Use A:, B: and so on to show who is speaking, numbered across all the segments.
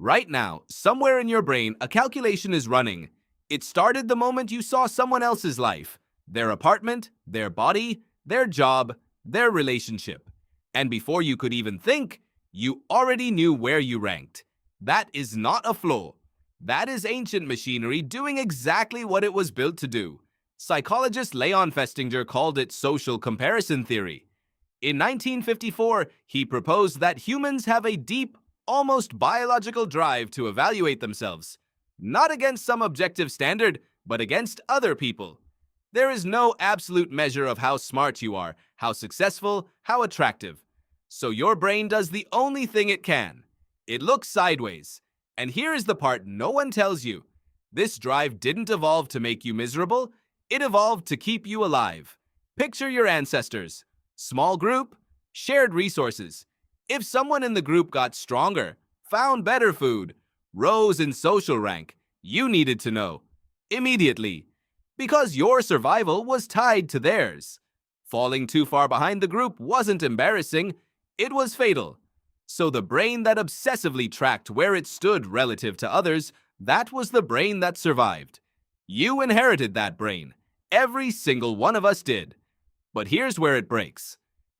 A: Right now, somewhere in your brain, a calculation is running. It started the moment you saw someone else's life, their apartment, their body, their job, their relationship. And before you could even think, you already knew where you ranked. That is not a flaw. That is ancient machinery doing exactly what it was built to do. Psychologist Leon Festinger called it social comparison theory. In 1954, he proposed that humans have a deep, almost biological drive to evaluate themselves, not against some objective standard, but against other people. There is no absolute measure of how smart you are, how successful, how attractive. So your brain does the only thing it can. It looks sideways. And here is the part no one tells you. This drive didn't evolve to make you miserable. It evolved to keep you alive. Picture your ancestors. Small group, shared resources. If someone in the group got stronger, found better food, rose in social rank, you needed to know. Immediately. Because your survival was tied to theirs. Falling too far behind the group wasn't embarrassing, it was fatal. So the brain that obsessively tracked where it stood relative to others, that was the brain that survived. You inherited that brain. Every single one of us did. But here's where it breaks.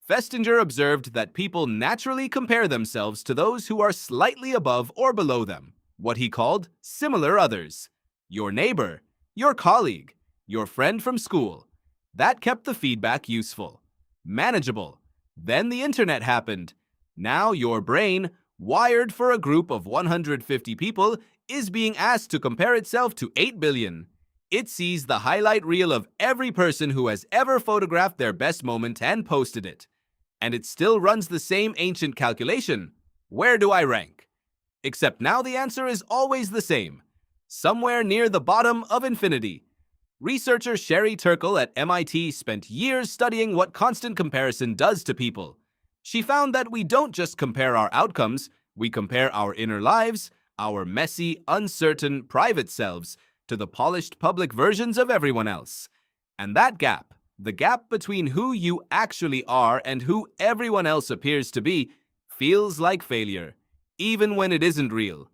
A: Festinger observed that people naturally compare themselves to those who are slightly above or below them, what he called similar others. Your neighbor, your colleague, your friend from school. That kept the feedback useful, manageable. Then the internet happened. Now your brain, wired for a group of 150 people, is being asked to compare itself to 8 billion. It sees the highlight reel of every person who has ever photographed their best moment and posted it. And it still runs the same ancient calculation. Where do I rank? Except now the answer is always the same. Somewhere near the bottom of infinity. Researcher Sherry Turkle at MIT spent years studying what constant comparison does to people. She found that we don't just compare our outcomes, we compare our inner lives, our messy, uncertain, private selves, to the polished public versions of everyone else. And that gap, the gap between who you actually are and who everyone else appears to be, feels like failure, even when it isn't real.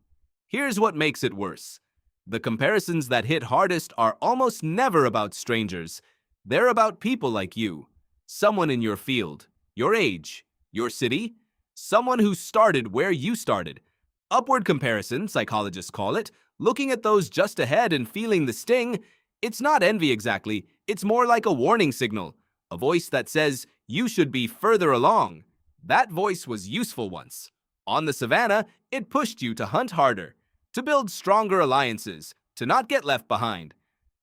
A: Here's what makes it worse. The comparisons that hit hardest are almost never about strangers. They're about people like you, someone in your field, your age, your city, someone who started where you started. Upward comparison, psychologists call it, looking at those just ahead and feeling the sting. It's not envy exactly, it's more like a warning signal, a voice that says you should be further along. That voice was useful once. On the savannah, it pushed you to hunt harder, to build stronger alliances, to not get left behind.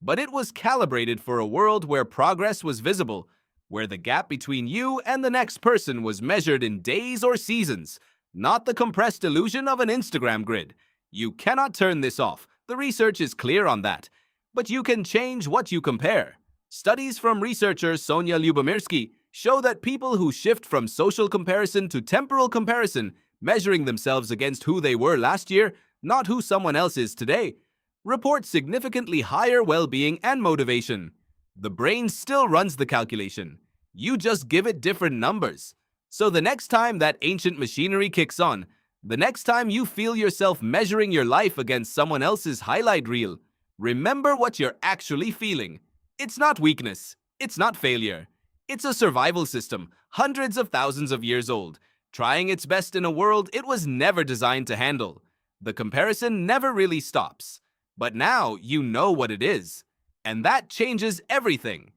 A: But it was calibrated for a world where progress was visible, where the gap between you and the next person was measured in days or seasons, not the compressed illusion of an Instagram grid. You cannot turn this off. The research is clear on that. But you can change what you compare. Studies from researcher Sonia Lyubomirsky show that people who shift from social comparison to temporal comparison, measuring themselves against who they were last year, not who someone else is today, report significantly higher well-being and motivation. The brain still runs the calculation. You just give it different numbers. So the next time that ancient machinery kicks on, the next time you feel yourself measuring your life against someone else's highlight reel, remember what you're actually feeling. It's not weakness. It's not failure. It's a survival system, hundreds of thousands of years old, trying its best in a world it was never designed to handle. The comparison never really stops. But now you know what it is. And that changes everything.